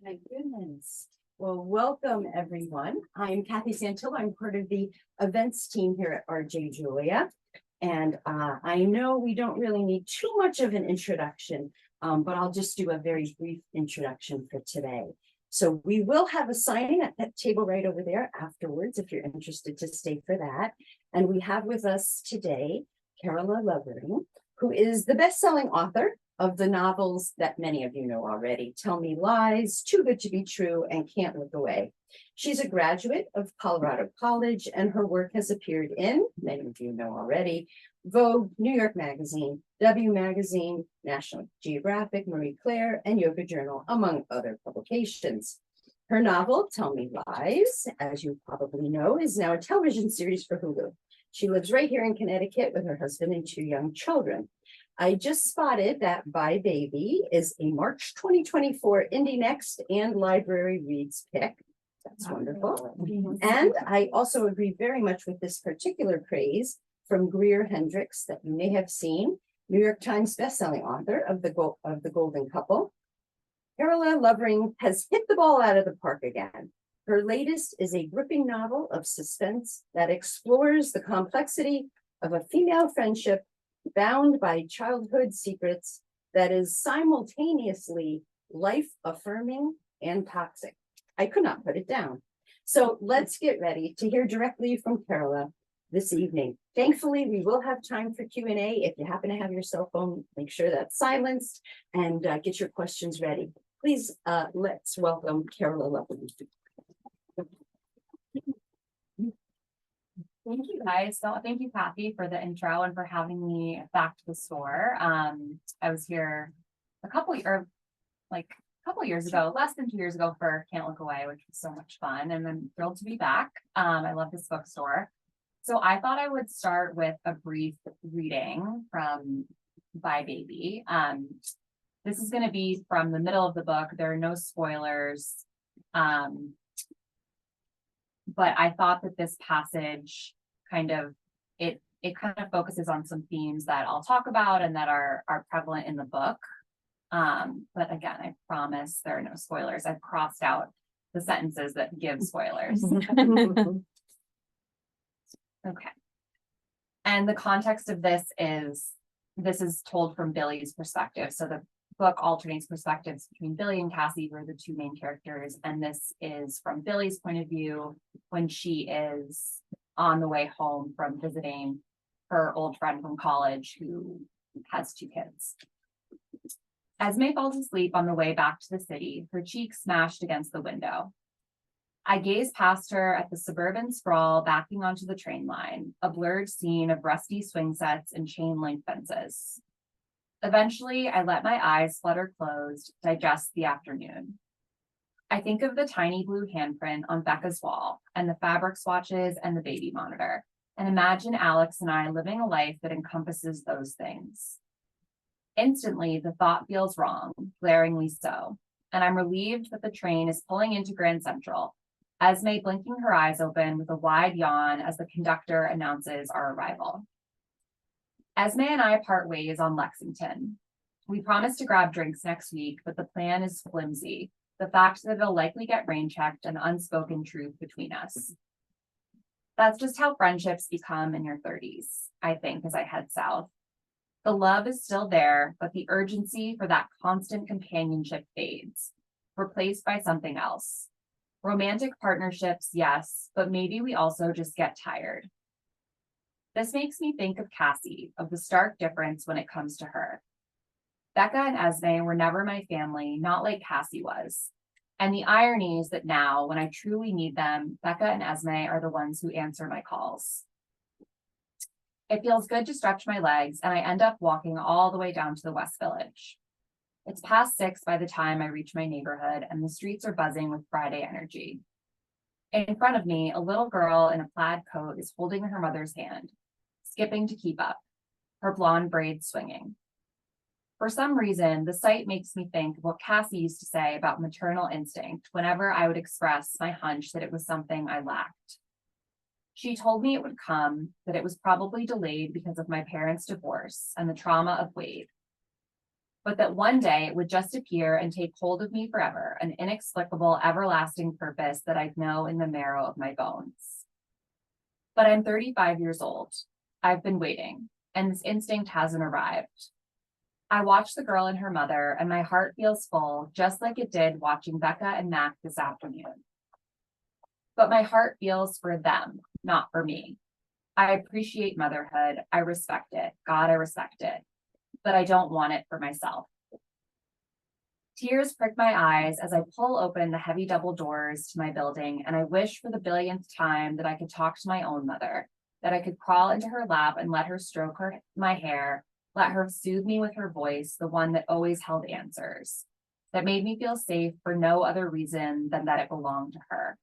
My goodness. Well, welcome everyone. I'm Kathy Santillo. I'm part of the events team here at RJ Julia. And I know we don't really need too much of an introduction, but I'll just do a very brief introduction for today. So we will have a signing at that table right over there afterwards, if you're interested to stay for that. And we have with us today, Carola Lovering, who is the best-selling author of the novels that many of you know already, Tell Me Lies, Too Good to Be True, and Can't Look Away. She's a graduate of Colorado College, and her work has appeared in, many of you know already, Vogue, New York Magazine, W Magazine, National Geographic, Marie Claire, and Yoga Journal, among other publications. Her novel, Tell Me Lies, as you probably know, is now a television series for Hulu. She lives right here in Connecticut with her husband and 2 young children. I just spotted that Bye Baby is a March 2024 Indie Next and Library Reads pick. That's wonderful. And I also agree very much with this particular praise from Greer Hendricks that you may have seen, New York Times bestselling author of the Golden Couple. Carola Lovering has hit the ball out of the park again. Her latest is a gripping novel of suspense that explores the complexity of a female friendship bound by childhood secrets that is simultaneously life-affirming and toxic. I could not put it down. So let's get ready to hear directly from Carola this evening. Thankfully, we will have time for Q&A. If you happen to have your cell phone, make sure that's silenced and get your questions ready. Please, let's welcome Carola Lovering. Thank you guys. So thank you, Kathy, for the intro and for having me back to the store. I was here a couple years ago, less than 2 years ago for Can't Look Away, which was so much fun. And I'm thrilled to be back. I love this bookstore. So I thought I would start with a brief reading from Bye Baby. This is going to be from the middle of the book. There are no spoilers. But I thought that this passage it kind of focuses on some themes that I'll talk about and that are prevalent in the book. But again, I promise there are no spoilers. I've crossed out the sentences that give spoilers. Okay. And the context of this is told from Billy's perspective. So the book alternates perspectives between Billy and Cassie, who are the 2 main characters. And this is from Billy's point of view when she is on the way home from visiting her old friend from college who has 2 kids. Esme falls asleep on the way back to the city, her cheek smashed against the window. I gaze past her at the suburban sprawl backing onto the train line, a blurred scene of rusty swing sets and chain link fences. Eventually, I let my eyes flutter closed, digest the afternoon. I think of the tiny blue handprint on Becca's wall and the fabric swatches and the baby monitor, and imagine Alex and I living a life that encompasses those things. Instantly, the thought feels wrong, glaringly so, and I'm relieved that the train is pulling into Grand Central, Esme blinking her eyes open with a wide yawn as the conductor announces our arrival. Esme and I part ways on Lexington. We promised to grab drinks next week, but the plan is flimsy. The fact that it'll likely get rain checked, an unspoken truth between us. That's just how friendships become in your 30s, I think, as I head south. The love is still there, but the urgency for that constant companionship fades, replaced by something else. Romantic partnerships, yes, but maybe we also just get tired. This makes me think of Cassie, of the stark difference when it comes to her. Becca and Esme were never my family, not like Cassie was. And the irony is that now, when I truly need them, Becca and Esme are the ones who answer my calls. It feels good to stretch my legs, and I end up walking all the way down to the West Village. It's past 6 by the time I reach my neighborhood, and the streets are buzzing with Friday energy. In front of me, a little girl in a plaid coat is holding her mother's hand, skipping to keep up, her blonde braids swinging. For some reason, the sight makes me think of what Cassie used to say about maternal instinct whenever I would express my hunch that it was something I lacked. She told me it would come, that it was probably delayed because of my parents' divorce and the trauma of Wade. but that one day it would just appear and take hold of me forever, an inexplicable, everlasting purpose that I'd know in the marrow of my bones. But I'm 35 years old. I've been waiting, and this instinct hasn't arrived. I watch the girl and her mother, and my heart feels full, just like it did watching Becca and Mac this afternoon. But my heart feels for them, not for me. I appreciate motherhood. I respect it. God, I respect it. But I don't want it for myself. Tears prick my eyes as I pull open the heavy double doors to my building, and I wish for the billionth time that I could talk to my own mother, that I could crawl into her lap and let her stroke my hair, let her soothe me with her voice, the one that always held answers, that made me feel safe for no other reason than that it belonged to her.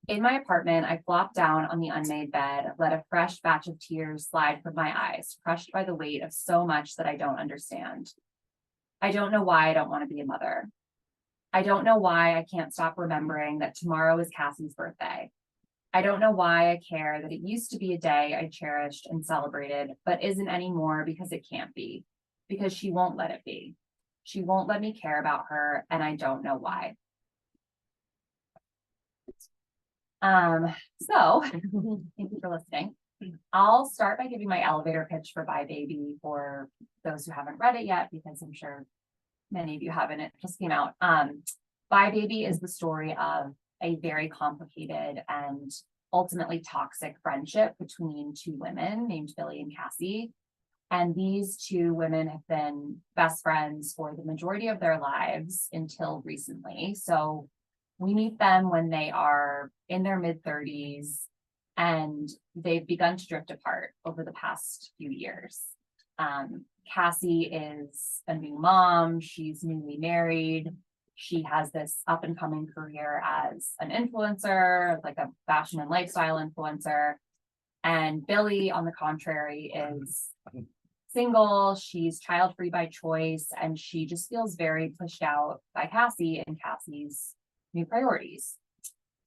In my apartment, I flopped down on the unmade bed, let a fresh batch of tears slide from my eyes, crushed by the weight of so much that I don't understand. I don't know why I don't want to be a mother. I don't know why I can't stop remembering that tomorrow is Cassie's birthday. I don't know why I care that it used to be a day I cherished and celebrated, but isn't anymore because it can't be, because she won't let it be. She won't let me care about her, and I don't know why. So thank you for listening. I'll start by giving my elevator pitch for Bye Baby for those who haven't read it yet, because I'm sure many of you haven't. It just came out. Bye Baby is the story of a very complicated and ultimately toxic friendship between two women named Billy and Cassie. And these two women have been best friends for the majority of their lives until recently. So we meet them when they are in their mid-30s, and they've begun to drift apart over the past few years. Cassie is a new mom. She's newly married. She has this up and coming career as an influencer, like a fashion and lifestyle influencer. And Billy, on the contrary, is single. She's child-free by choice, and she just feels very pushed out by Cassie and Cassie's new priorities.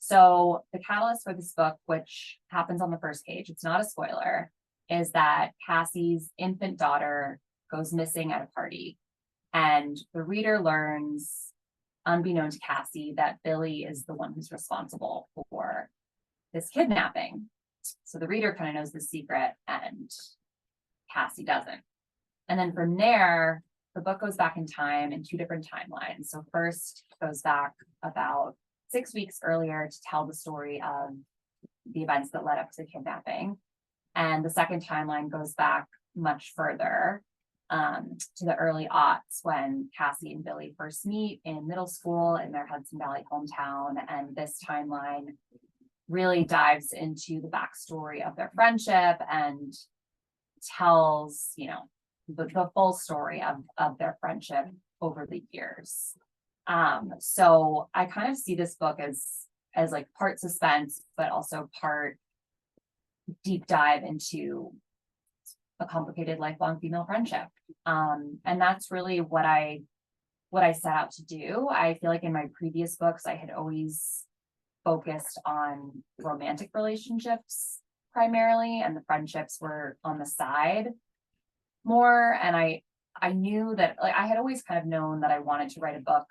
So the catalyst for this book, which happens on the first page, it's not a spoiler, is that Cassie's infant daughter goes missing at a party. And the reader learns, unbeknown to Cassie, that Billy is the one who's responsible for this kidnapping. So the reader kind of knows the secret and Cassie doesn't. And then from there, the book goes back in time in two different timelines. So first it goes back about 6 weeks earlier to tell the story of the events that led up to the kidnapping. And the second timeline goes back much further to the early aughts when Cassie and Billy first meet in middle school in their Hudson Valley hometown. And this timeline really dives into the backstory of their friendship and tells, the full story of their friendship over the years. So I kind of see this book as like part suspense, but also part deep dive into a complicated lifelong female friendship. And that's really what I set out to do. I feel like in my previous books, I had always focused on romantic relationships primarily, and the friendships were on the side more. And I knew that, like, I had always kind of known that I wanted to write a book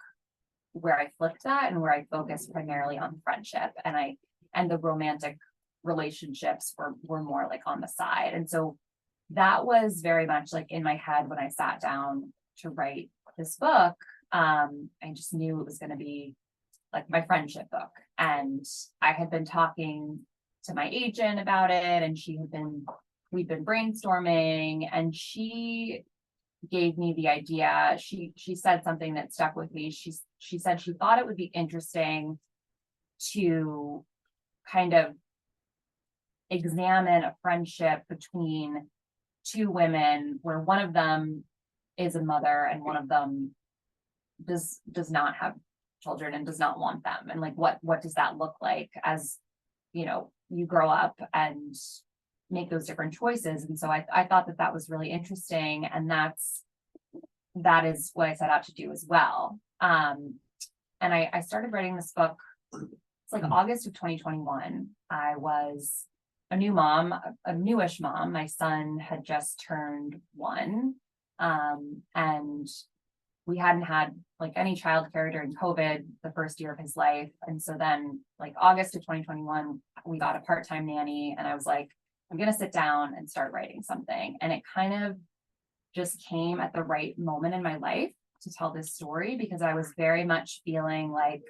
where I flipped that and where I focused primarily on friendship, and the romantic relationships were more like on the side. And so that was very much like in my head when I sat down to write this book. I just knew it was going to be like my friendship book. And I had been talking to my agent about it, and we'd been brainstorming, and she gave me the idea. She said something that stuck with me. She said she thought it would be interesting to kind of examine a friendship between two women where one of them is a mother and one of them does not have children and does not want them, and like what does that look like as you grow up and make those different choices. And so I thought that was really interesting, and that is what I set out to do as well. And I started writing this book, it's like August of 2021. I was a new mom, a newish mom. My son had just turned 1. And we hadn't had like any childcare during COVID, the first year of his life. And so then like August of 2021, we got a part-time nanny, and I was like, I'm going to sit down and start writing something. And it kind of just came at the right moment in my life to tell this story, because I was very much feeling like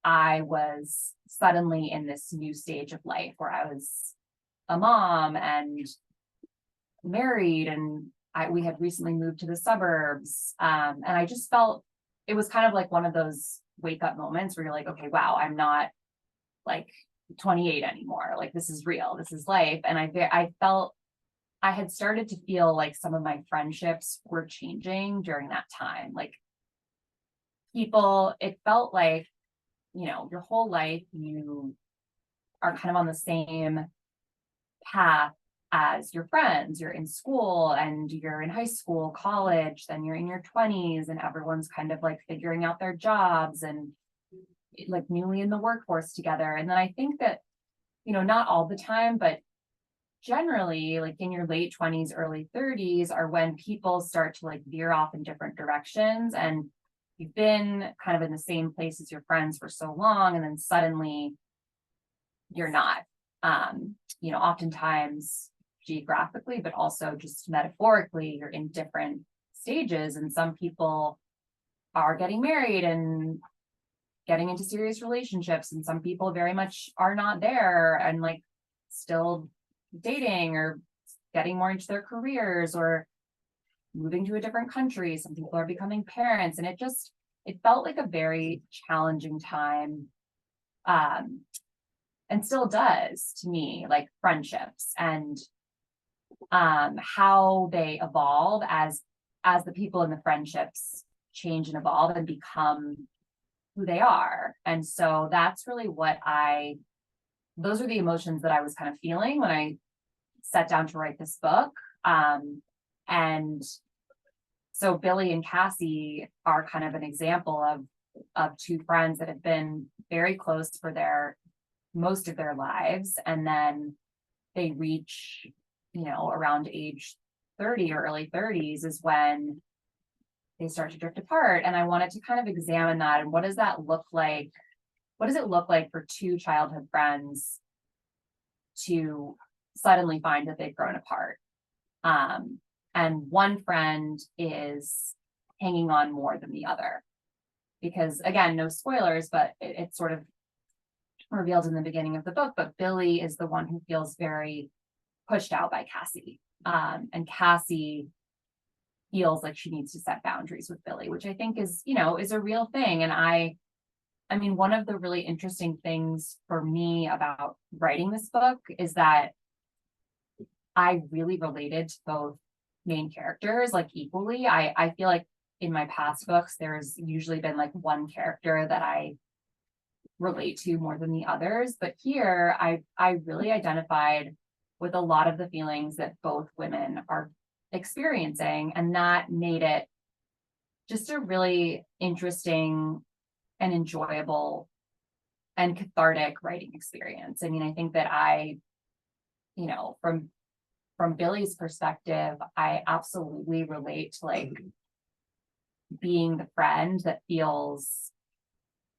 I was suddenly in this new stage of life where I was a mom and married, and we had recently moved to the suburbs. And I just felt it was kind of like one of those wake up moments where you're like, okay, wow, I'm not like 28 anymore. Like, this is real, this is life. And I felt I had started to feel like some of my friendships were changing during that time. Like, people, it felt like, you know, your whole life you are kind of on the same path as your friends. You're in school and you're in high school, college, then you're in your 20s, and everyone's kind of like figuring out their jobs and like newly in the workforce together. And then I think that, you know, not all the time, but generally like in your late 20s, early 30s are when people start to like veer off in different directions, and you've been kind of in the same place as your friends for so long, and then suddenly you're not. You know, oftentimes geographically, but also just metaphorically, you're in different stages, and some people are getting married and getting into serious relationships, and some people very much are not there and like still dating or getting more into their careers or moving to a different country. Some people are becoming parents, and it felt like a very challenging time. And still does to me, like friendships and how they evolve as the people in the friendships change and evolve and become who they are. And so that's really those are the emotions that I was kind of feeling when I sat down to write this book. And so Billy and Cassie are kind of an example of two friends that have been very close for most of their lives. And then they reach, you know, around age 30 or early 30s is when they start to drift apart. And I wanted to kind of examine that, and what does that look like? What does it look like for two childhood friends to suddenly find that they've grown apart? And one friend is hanging on more than the other, because again, no spoilers, but it's sort of revealed in the beginning of the book, but Billy is the one who feels very pushed out by Cassie. And Cassie feels like she needs to set boundaries with Billy, which I think is, you know, is a real thing. And I mean, one of the really interesting things for me about writing this book is that I really related to both main characters like equally. I feel like in my past books, there's usually been like one character that I relate to more than the others. But here I really identified with a lot of the feelings that both women are experiencing. And that made it just a really interesting and enjoyable and cathartic writing experience. I mean, I think that you know, from Billy's perspective, I absolutely relate to like being the friend that feels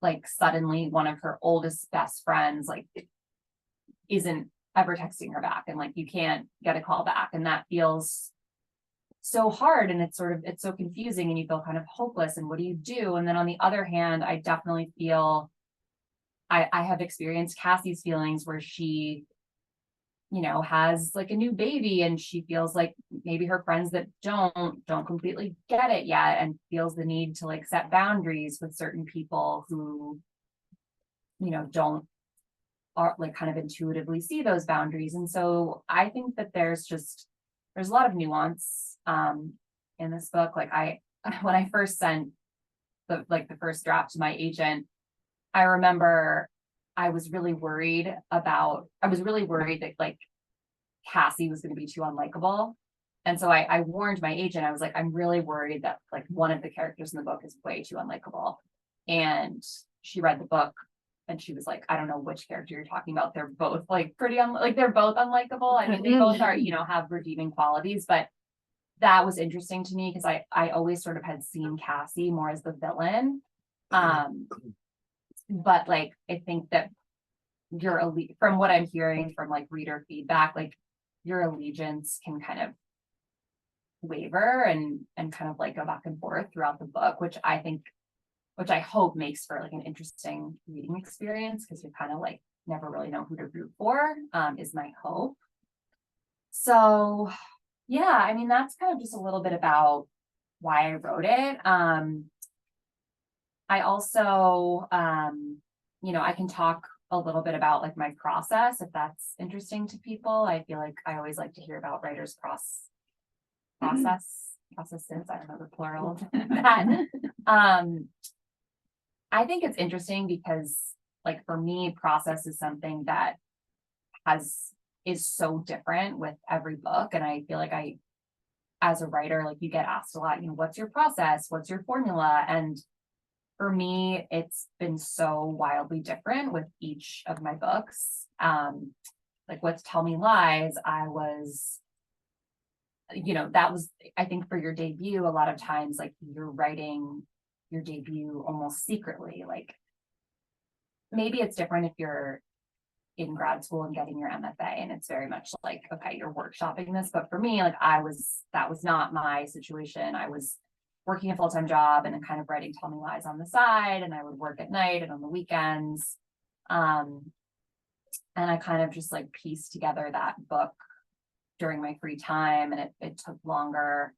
like suddenly one of her oldest best friends like isn't ever texting her back, and like you can't get a call back, and that feels so hard, and it's so confusing, and you feel kind of hopeless, and what do you do? And then on the other hand, I definitely feel I have experienced Cassie's feelings where she, you know, has like a new baby, and she feels like maybe her friends that don't completely get it yet, and feels the need to like set boundaries with certain people who, you know, don't are like kind of intuitively see those boundaries. And so I think that there's a lot of nuance in this book. Like when I first sent the first draft to my agent, I remember I was really worried that like Cassie was going to be too unlikable. And so I warned my agent. I was like, I'm really worried that like one of the characters in the book is way too unlikable. And she read the book and she was like, I don't know which character you're talking about. They're both like pretty like they're both unlikable. I mean, they both are, you know, have redeeming qualities, but that was interesting to me because I always sort of had seen Cassie more as the villain. But like, I think that your from what I'm hearing from like reader feedback, like your allegiance can kind of waver and kind of like go back and forth throughout the book, which I hope makes for like an interesting reading experience because you kind of like never really know who to root for, is my hope. So yeah, I mean, that's kind of just a little bit about why I wrote it. I also, I can talk a little bit about like my process if that's interesting to people. I feel like I always like to hear about writers' processes. I don't know the plural of that. I think it's interesting because like for me, process is something that is so different with every book. And I feel like as a writer, like you get asked a lot, what's your process? What's your formula? And for me, it's been so wildly different with each of my books. Like with Tell Me Lies, I was, that was, I think for your debut, a lot of times, like you're writing your debut almost secretly. Like maybe it's different if you're in grad school and getting your MFA and it's very much like, okay, you're workshopping this. But for me, like that was not my situation. I was working a full-time job and then kind of writing Tell Me Lies on the side, and I would work at night and on the weekends. And I kind of just like pieced together that book during my free time, and it took longer.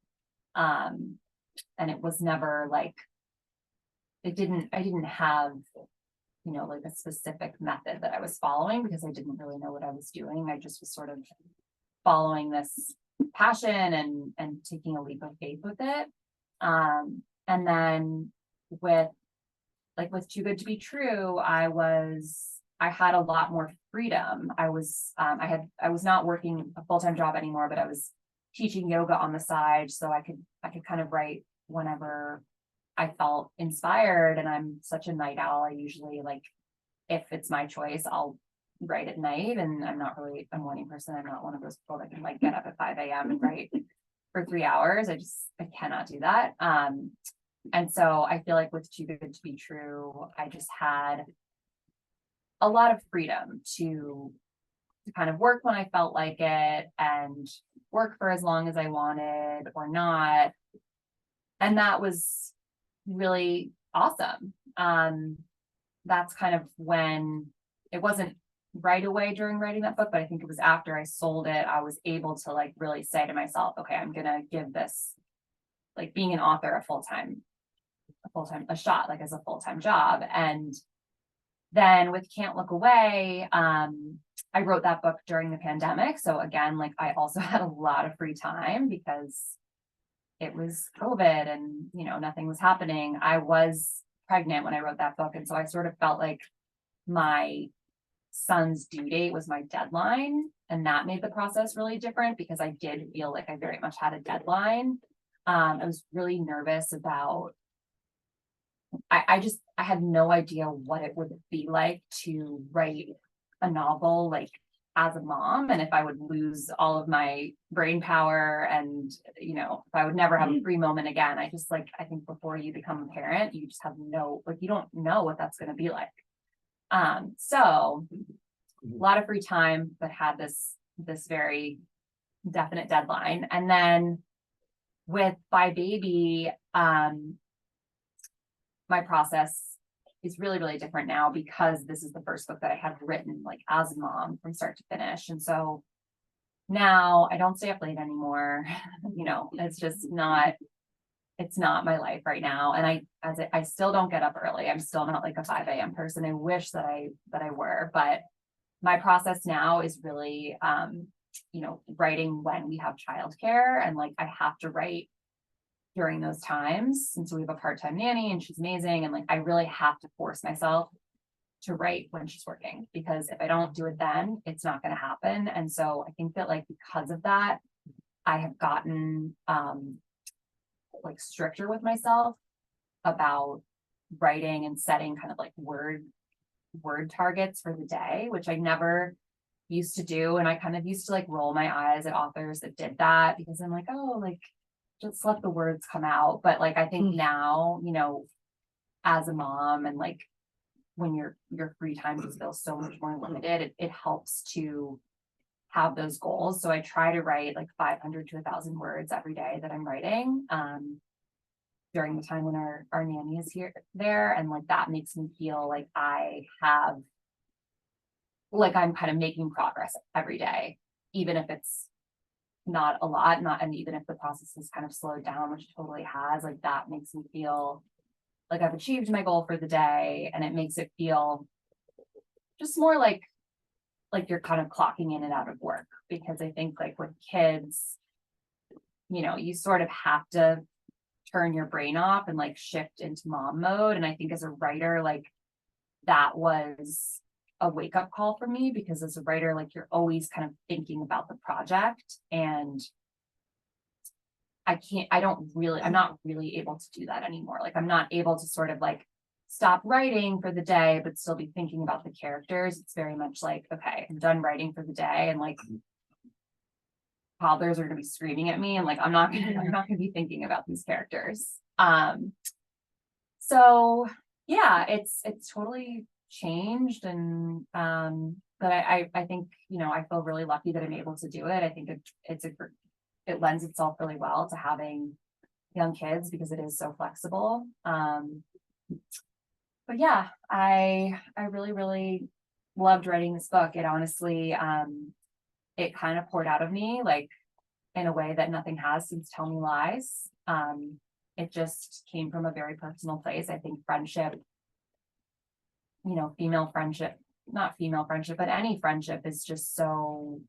And it was never like, I didn't have, like a specific method that I was following because I didn't really know what I was doing. I just was sort of following this passion and taking a leap of faith with it. And then with Too Good to Be True, I had a lot more freedom. I was not working a full-time job anymore, but I was teaching yoga on the side. So I could kind of write whenever I felt inspired. And I'm such a night owl. I usually like, if it's my choice, I'll write at night, and I'm not really a morning person. I'm not one of those people that can like get up at 5 a.m. and write for 3 hours. I cannot do that. And so I feel like with Too Good to Be True, I just had a lot of freedom to kind of work when I felt like it and work for as long as I wanted or not. And that was really awesome. That's kind of when it wasn't right away during writing that book, but I think it was after I sold it, I was able to like really say to myself, okay, I'm gonna give this, like being an author, a shot, like as a full-time job. And then with Can't Look Away, I wrote that book during the pandemic. So again, like I also had a lot of free time because it was COVID and, nothing was happening. I was pregnant when I wrote that book. And so I sort of felt like my son's due date was my deadline. And that made the process really different because I did feel like I very much had a deadline. I was really nervous about, I had no idea what it would be like to write a novel, like as a mom, and if I would lose all of my brain power and, if I would never have a free moment again. I think before you become a parent, you just have you don't know what that's going to be like. So a lot of free time, but had this very definite deadline. And then with Bye Baby, my process is really, really different now because this is the first book that I had written like as a mom from start to finish. And so now I don't stay up late anymore. It's just it's not my life right now. And I still don't get up early. I'm still not like a 5 a.m. person. I wish that I were, but my process now is really, writing when we have childcare, and like I have to write during those times since we have a part-time nanny and she's amazing. And like, I really have to force myself to write when she's working, because if I don't do it then, it's not going to happen. And so I think that like, because of that, I have gotten, like stricter with myself about writing and setting kind of like word targets for the day, which I never used to do. And I kind of used to like roll my eyes at authors that did that because I'm like, oh, like just let the words come out. But like, I think now, as a mom and like when your free time just feels so much more limited, it helps to have those goals. So I try to write like 500 to 1,000 words every day that I'm writing. During the time when our nanny is there. And like, that makes me feel like I'm kind of making progress every day, even if it's not a lot, and even if the process is kind of slowed down, which it totally has, like that makes me feel like I've achieved my goal for the day. And it makes it feel just more like you're kind of clocking in and out of work, because I think like with kids, you sort of have to turn your brain off and like shift into mom mode. And I think as a writer, like that was a wake-up call for me, because as a writer, like you're always kind of thinking about the project, and I'm not really able to do that anymore. Like I'm not able to sort of like stop writing for the day, but still be thinking about the characters. It's very much like, okay, I'm done writing for the day, and like toddlers are going to be screaming at me, and like I'm not gonna be thinking about these characters. So yeah, it's totally changed, and but I think I feel really lucky that I'm able to do it. I think it lends itself really well to having young kids, because it is so flexible. But yeah, I really, really loved writing this book. It honestly, it kind of poured out of me, like in a way that nothing has since Tell Me Lies. It just came from a very personal place. I think friendship, female friendship, not female friendship, but any friendship is just so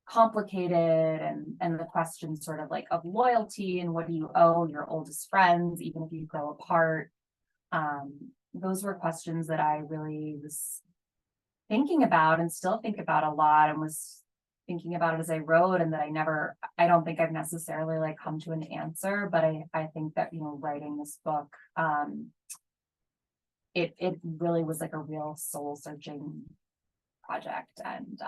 complicated, and the question sort of like of loyalty and what do you owe your oldest friends, even if you grow apart. Those were questions that I really was thinking about and still think about a lot, and was thinking about it as I wrote, and that I don't think I've necessarily like come to an answer, but I think that, writing this book, it really was like a real soul searching project. And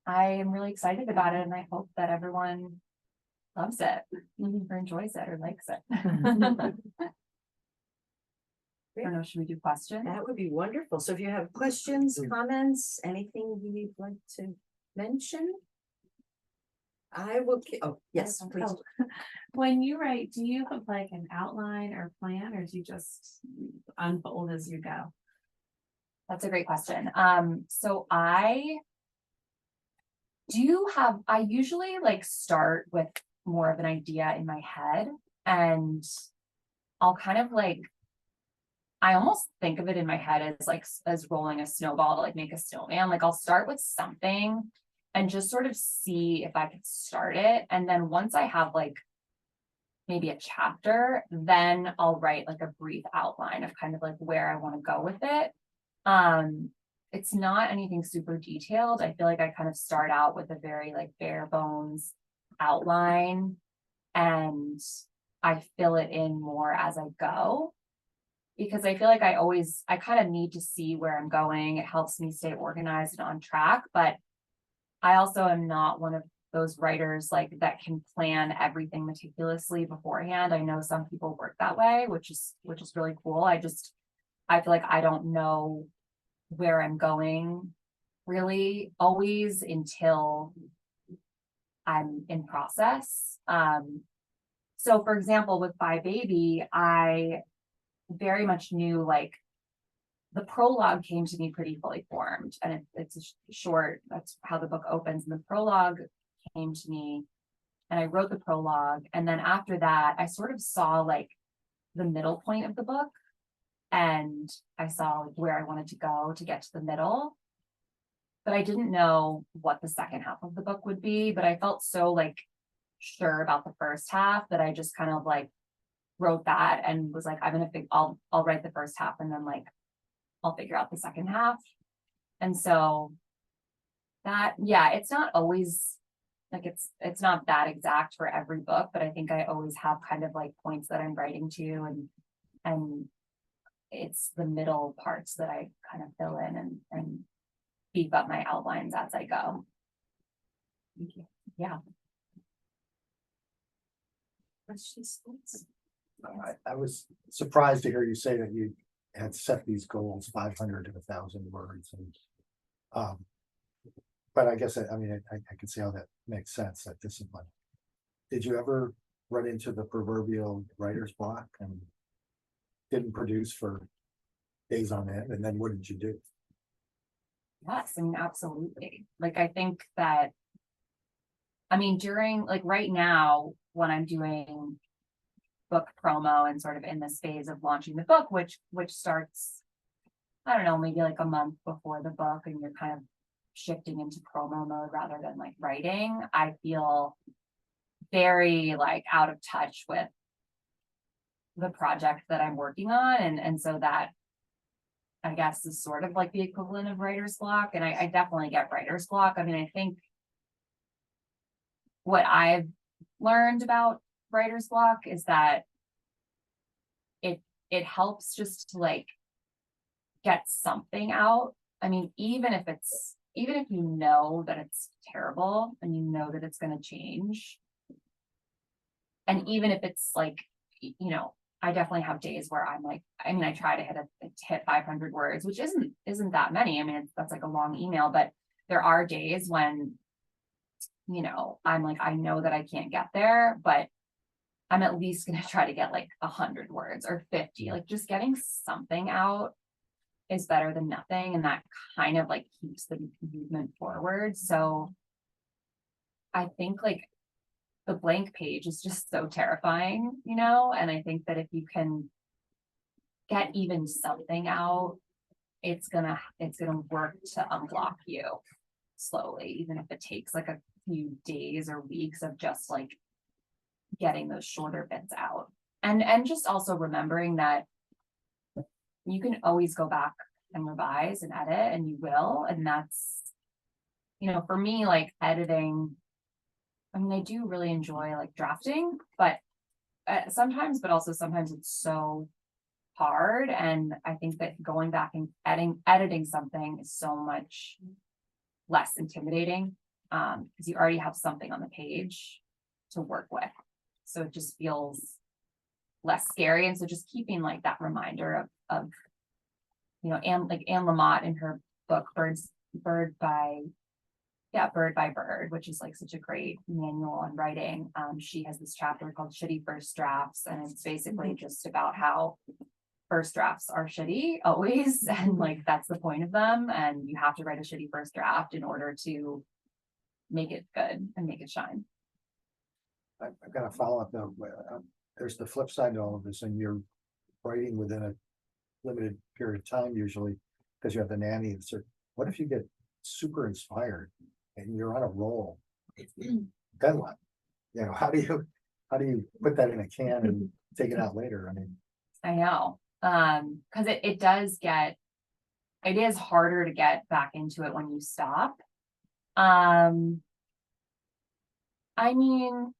I am really excited about it, and I hope that everyone loves it or enjoys it or likes it. I don't know, should we do questions? That would be wonderful. So if you have questions, comments, anything you'd like to mention? I will, yes, please. When you write, do you have like an outline or plan, or do you just unfold as you go? That's a great question. So I usually like start with more of an idea in my head, and I'll kind of like, I almost think of it in my head as like as rolling a snowball to like make a snowman. Like I'll start with something and just sort of see if I could start it. And then once I have like maybe a chapter, then I'll write like a brief outline of kind of like where I want to go with it. It's not anything super detailed. I feel like I kind of start out with a very like bare bones outline, and I fill it in more as I go, because I feel like I kind of need to see where I'm going. It helps me stay organized and on track, but I also am not one of those writers like that can plan everything meticulously beforehand. I know some people work that way, which is really cool. I feel like I don't know where I'm going really always until I'm in process. So for example, with Bye Baby, I very much knew like the prologue came to me pretty fully formed, and it's a short, that's how the book opens. And the prologue came to me, and I wrote the prologue. And then after that, I sort of saw like the middle point of the book, and I saw like where I wanted to go to get to the middle, but I didn't know what the second half of the book would be. But I felt so like sure about the first half that I just kind of like wrote that and was like, I'll write the first half, and then like I'll figure out the second half. And so that, yeah, it's not always like, it's not that exact for every book, but I think I always have kind of like points that I'm writing to, and it's the middle parts that I kind of fill in and beef up my outlines as I go. Thank you. Yeah. I was surprised to hear you say that you had set these goals, 500 to 1,000 words and. But I guess, I mean, I can see how that makes sense, that discipline. Did you ever run into the proverbial writer's block and didn't produce for days on end? And then what did you do? Yes, I mean, absolutely. Like, I think that, I mean, during, like, right now, when I'm doing book promo and sort of in this phase of launching the book, which starts, I don't know, maybe like a month before the book, and you're kind of shifting into promo mode rather than like writing, I feel very like out of touch with the project that I'm working on. And so that, I guess, is sort of like the equivalent of writer's block. And I definitely get writer's block. I mean, I think what I've learned about writer's block is that it helps just to like get something out. I mean, even if you know that it's terrible and you know that it's going to change, and even if it's like, you know, I definitely have days where I'm like, I mean, I try to hit 500 words, which isn't that many. I mean, that's like a long email, but there are days when, you know, I'm like, I know that I can't get there, but I'm at least going to try to get like 100 words or 50, like just getting something out is better than nothing. And that kind of like keeps the movement forward. So I think like the blank page is just so terrifying, you know? And I think that if you can get even something out, it's gonna work to unblock you slowly, even if it takes like a few days or weeks of just like getting those shorter bits out. And just also remembering that you can always go back and revise and edit, and you will. And that's, you know, for me, like editing, I mean, I do really enjoy like drafting, but sometimes it's so hard. And I think that going back and editing something is so much less intimidating, because you already have something on the page to work with. So it just feels less scary. And so just keeping like that reminder of you know, Anne Lamott in her book Bird by Bird, which is like such a great manual on writing. She has this chapter called Shitty First Drafts, and it's basically just about how first drafts are shitty always, and like that's the point of them, and you have to write a shitty first draft in order to make it good and make it shine. I've got to follow up though. There's the flip side to all of this, and you're writing within a limited period of time usually, because you have the nanny. And so what if you get super inspired and you're on a roll? Then what? You know, how do you put that in a can and take it out later? I mean, I know, because it is harder to get back into it when you stop. I mean,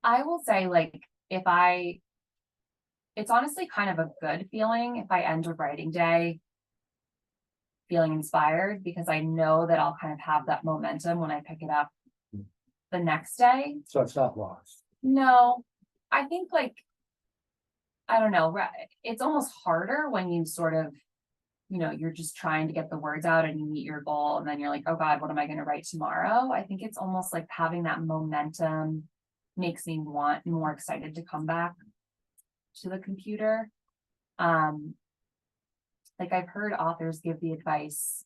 I will say, like, it's honestly kind of a good feeling if I end a writing day feeling inspired, because I know that I'll kind of have that momentum when I pick it up the next day. so it's not lost. No, I think like, I don't know, it's almost harder when you sort of, you know, you're just trying to get the words out and you meet your goal, and then you're like, oh God, what am I going to write tomorrow? I think it's almost like having that momentum makes me more excited to come back to the computer. Like I've heard authors give the advice,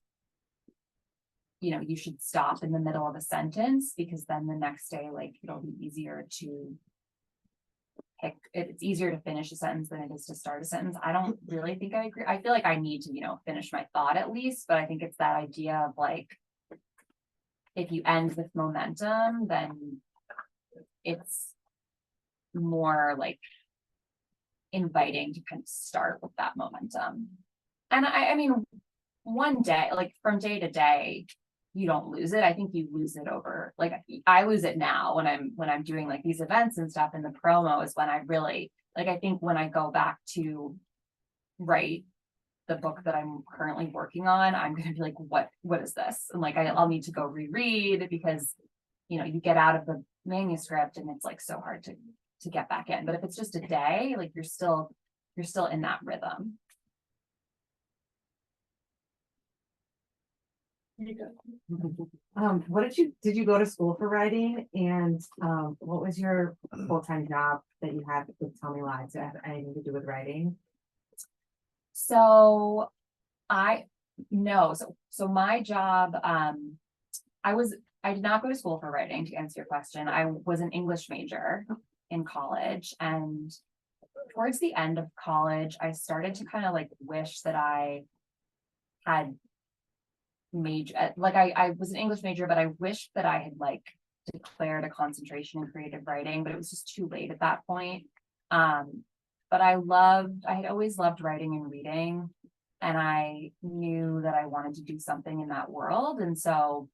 you know, you should stop in the middle of a sentence, because then the next day, like it'll be easier to it's easier to finish a sentence than it is to start a sentence. I don't really think I agree. I feel like I need to, you know, finish my thought at least, but I think it's that idea of like, if you end with momentum, then it's more like inviting to kind of start with that momentum. And I mean, one day, like from day to day, you don't lose it. I think you lose it over, like I lose it now when I'm doing like these events and stuff, and the promo is when I really, like, I think when I go back to write the book that I'm currently working on, I'm going to be like, what is this? And like, I'll need to go reread, because, you know, you get out of manuscript and it's like so hard to get back in. But if it's just a day, like you're still in that rhythm. What did you go to school for writing, and what was your full-time job that you had with Tell Me Lies? Did it have anything to do with writing? So no, so my job, I did not go to school for writing, to answer your question. I was an English major in college, and towards the end of college, I started to kind of like wish that I had I was an English major, but I wished that I had like declared a concentration in creative writing, but it was just too late at that point. But I had always loved writing and reading, and I knew that I wanted to do something in that world. And so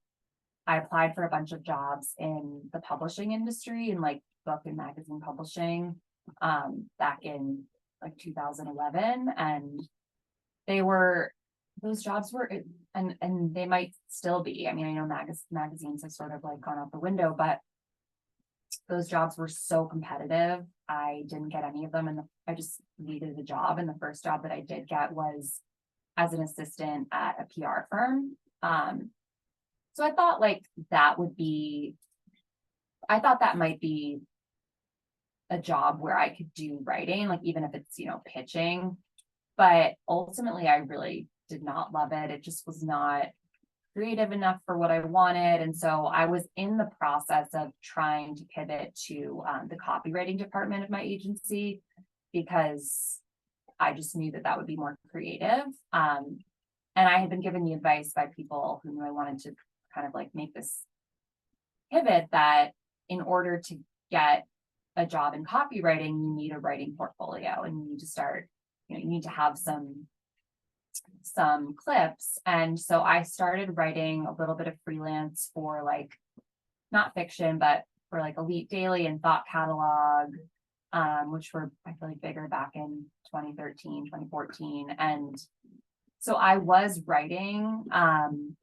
I applied for a bunch of jobs in the publishing industry, in like book and magazine publishing, back in like 2011. And those jobs were, and they might still be. I mean, I know magazines have sort of like gone out the window, but those jobs were so competitive. I didn't get any of them, and I just needed a job. And the first job that I did get was as an assistant at a PR firm. So I thought like I thought that might be a job where I could do writing, like even if it's, pitching. But ultimately, I really did not love it. It just was not creative enough for what I wanted. And so I was in the process of trying to pivot to the copywriting department of my agency, because I just knew that would be more creative. And I had been given the advice by people who knew I wanted to kind of like make this pivot, that in order to get a job in copywriting, you need a writing portfolio, and you need to start, you need to have some clips. And so I started writing a little bit of freelance for like, not fiction, but for like Elite Daily and Thought Catalog, which were, I feel like, bigger back in 2013, 2014. And so I was writing, and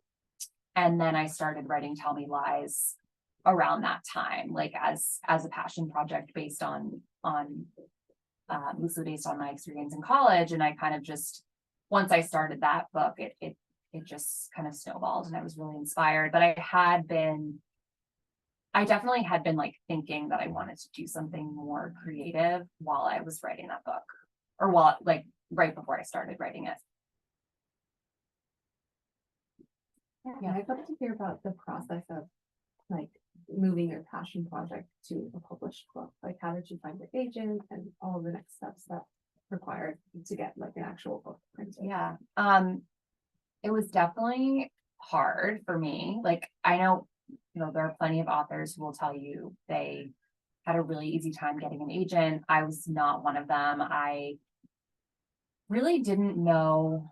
then I started writing Tell Me Lies around that time, like as a passion project based on loosely based on my experience in college. And I kind of just, once I started that book, it just kind of snowballed, and I was really inspired. But I definitely had been like thinking that I wanted to do something more creative while I was writing that book, or right before I started writing it. Yeah, I'd love to hear about the process of like moving your passion project to a published book. Like, how did you find your agent and all the next steps that required to get like an actual book printed? Yeah. It was definitely hard for me. Like, I know, there are plenty of authors who will tell you they had a really easy time getting an agent. I was not one of them. I really didn't know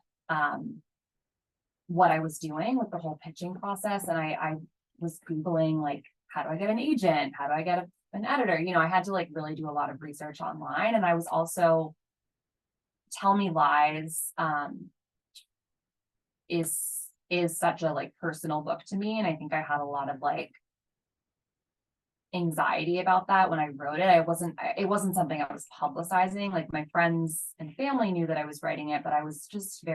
what I was doing with the whole pitching process. And I was Googling, like, how do I get an agent? How do I get an editor? I had to like really do a lot of research online. And I was also, Tell Me Lies is such a like personal book to me. And I think I had a lot of like anxiety about that when I wrote it. It wasn't something I was publicizing. Like, my friends and family knew that I was writing it, but I was just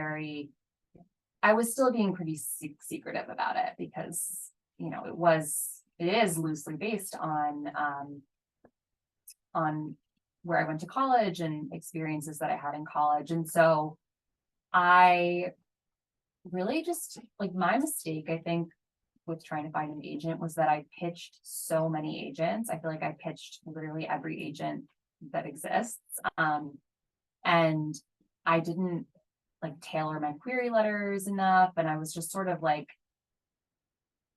I was still being pretty secretive about it, because, it is loosely based on where I went to college and experiences that I had in college. And so I really just, like, my mistake, I think, with trying to find an agent was that I pitched so many agents. I feel like I pitched literally every agent that exists. And I didn't like tailor my query letters enough. And I was just sort of like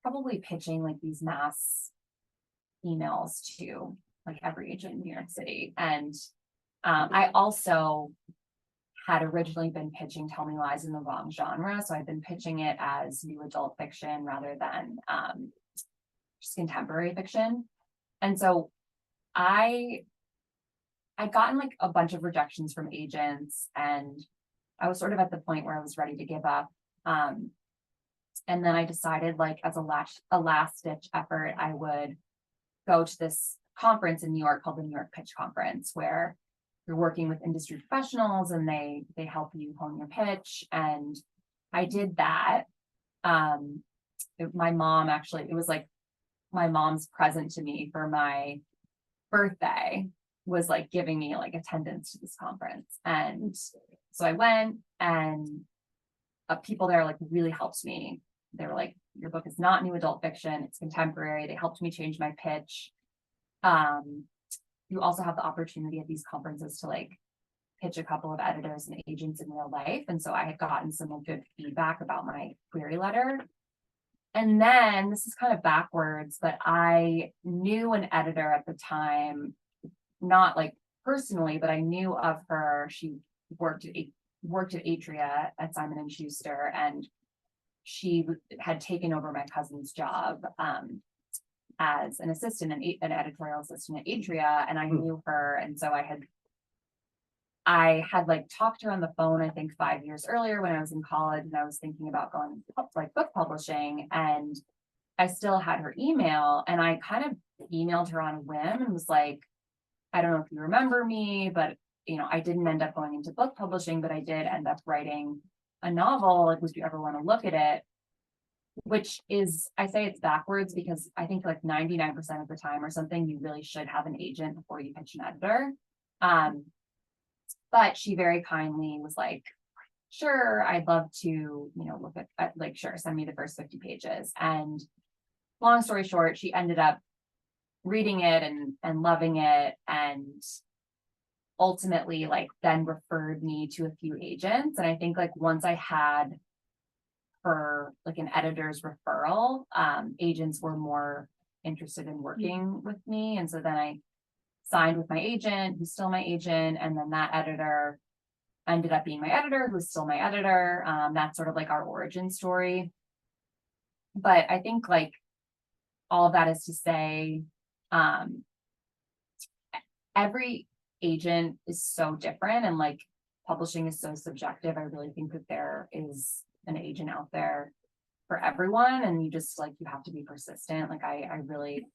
probably pitching like these mass emails to like every agent in New York City. And I also had originally been pitching Tell Me Lies in the wrong genre. So I've been pitching it as new adult fiction rather than just contemporary fiction. And so I'd gotten like a bunch of rejections from agents, and I was sort of at the point where I was ready to give up. And then I decided, like, as a last ditch effort, I would go to this conference in New York called the New York Pitch Conference, where you're working with industry professionals and they help you hone your pitch. And I did that. My mom actually, it was like my mom's present to me for my birthday was like giving me like attendance to this conference. And so I went, and people there like really helped me. They were like, your book is not new adult fiction, it's contemporary. They helped me change my pitch. You also have the opportunity at these conferences to like pitch a couple of editors and agents in real life. And so I had gotten some good feedback about my query letter. And then this is kind of backwards, but I knew an editor at the time, not like personally, but I knew of her. She worked at Atria at Simon and Schuster, and she had taken over my cousin's job as an assistant, an editorial assistant at Atria, and I knew her, and so I had like talked to her on the phone, I think 5 years earlier when I was in college, and I was thinking about going like book publishing, and I still had her email, and I kind of emailed her on a whim and was like, I don't know if you remember me, but I didn't end up going into book publishing, but I did end up writing a novel. Like, would you ever want to look at it? Which is, I say it's backwards because I think like 99% of the time or something, you really should have an agent before you pitch an editor. But she very kindly was like, sure, I'd love to, look at like, sure, send me the first 50 pages. And long story short, she ended up reading it and loving it, and ultimately like then referred me to a few agents. And I think like once I had her like an editor's referral, agents were more interested in working with me. And so then I signed with my agent, who's still my agent, and then that editor ended up being my editor, who's still my editor. That's sort of like our origin story. But I think like all of that is to say, every agent is so different, and like publishing is so subjective. I really think that there is an agent out there for everyone, and you just like, you have to be persistent. Like I really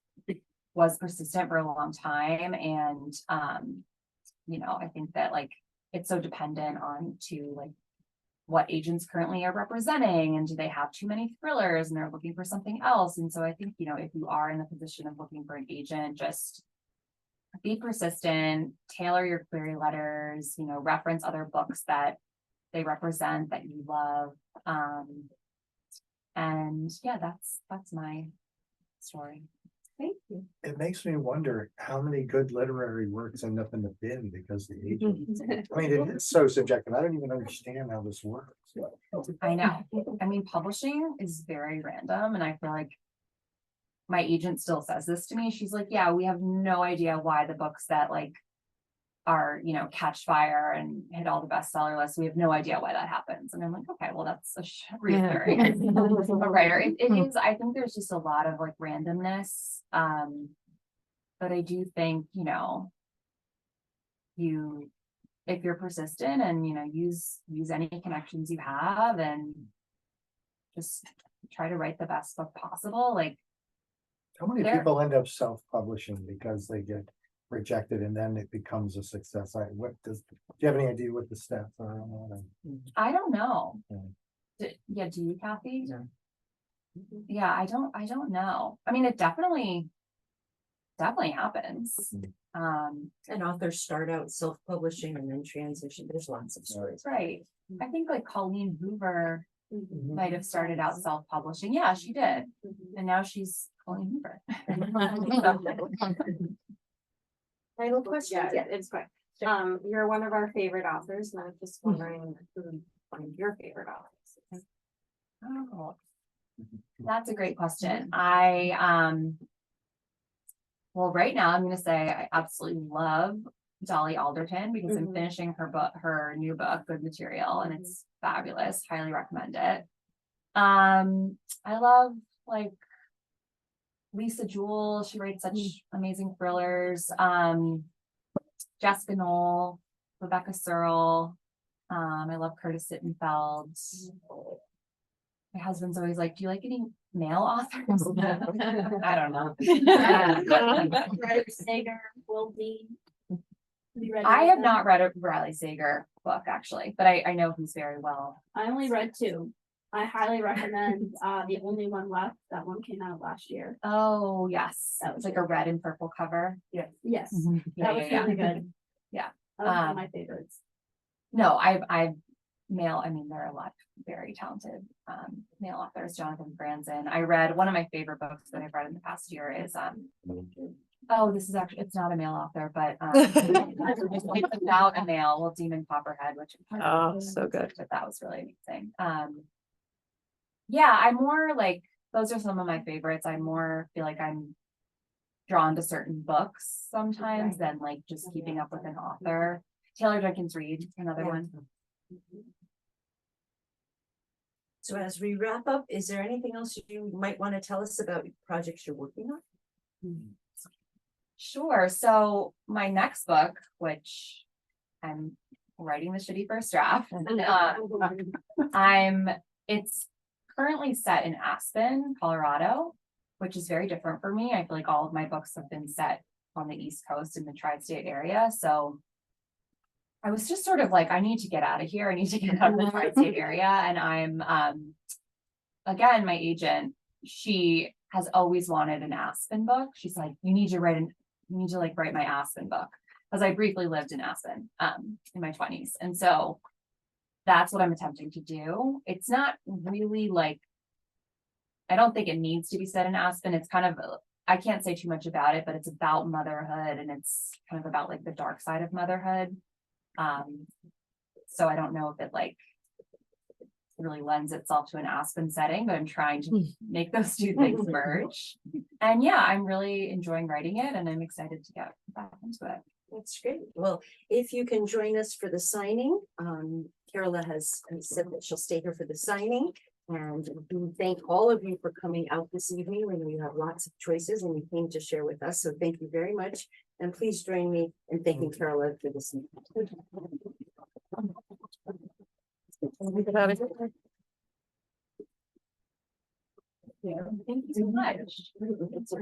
was persistent for a long time. And, I think that like, it's so dependent on to like what agents currently are representing, and do they have too many thrillers and they're looking for something else. And so I think, if you are in the position of looking for an agent, just be persistent, tailor your query letters, reference other books that they represent that you love. And yeah, that's my story. Thank you. It makes me wonder how many good literary works end up in the bin because the agent, I mean, it is so subjective. I don't even understand how this works. I know. I mean, publishing is very random, and I feel like my agent still says this to me. She's like, yeah, we have no idea why the books that like are, catch fire and hit all the bestseller lists. We have no idea why that happens. And I'm like, okay, well, that's reassuring. A writer. It is, I think there's just a lot of like randomness. But I do think, if you're persistent and, use any connections you have and just try to write the best book possible. Like, How many people end up self-publishing because they get rejected and then it becomes a success? Do you have any idea what the stats are on that? I don't know. Yeah. Do you, Kathy? Yeah. Yeah, I don't know. I mean, it definitely happens. And authors start out self-publishing and then transition. There's lots of stories. Right. I think like Colleen Hoover might have started out self-publishing. Yeah, she did. And now she's Colleen Hoover. Final question. Yeah, it's fine. You're one of our favorite authors, and I'm just wondering who one of your favorite authors is. Oh, that's a great question. Well, right now I'm going to say I absolutely love Dolly Alderton because I'm finishing her new book, Good Material, and it's fabulous. Highly recommend it. I love like Lisa Jewell. She writes such amazing thrillers. Jessica Knoll, Rebecca Searle. I love Curtis Sittenfeld. My husband's always like, do you like any male authors? I don't know. Riley Sager, Will Dean. You read I any of have them? not read a Riley Sager book actually, but I know he's very well. I only read two. I highly recommend, The Only One Left. That one came out last year. Oh, yes. That It's was like a red and purple cover. Yes, Yeah, that was yeah, really yeah. good. Yeah. That was one of Um, my favorites. No, I've male, I mean, there are a lot of very talented male authors, Jonathan Franzen. I read one of my favorite books that I've read in the past year is oh, this is actually, it's not a male author, but it's about a male, well, Demon Copperhead, which Oh, so good. but that was really amazing. Yeah, I'm more like, those are some of my favorites. I more feel like I'm drawn to certain books sometimes than like just keeping up with an author. Taylor Jenkins Reid, another one. So as we wrap up, is there anything else you might want to tell us about projects you're working on? Sure. So my next book, which I'm writing the shitty first draft, it's currently set in Aspen, Colorado, which is very different for me. I feel like all of my books have been set on the East Coast in the tri-state area. So I was just sort of like, I need to get out of here. I need to get out of the tri-state area. And I'm, again, my agent, she has always wanted an Aspen book. She's like, you need to write my Aspen book. Because I briefly lived in Aspen, in my 20s. And so that's what I'm attempting to do. It's not really like, I don't think it needs to be set in Aspen. It's kind of, I can't say too much about it, but it's about motherhood and it's kind of about like the dark side of motherhood. So I don't know if it like really lends itself to an Aspen setting, but I'm trying to make those two things merge. And yeah, I'm really enjoying writing it and I'm excited to get back into it. That's great. Well, if you can join us for the signing, Carola has said that she'll stay here for the signing. And we thank all of you for coming out this evening when we have lots of choices and you came to share with us. So thank you very much. And please join me in thanking Carola for this. Thank you so much. It's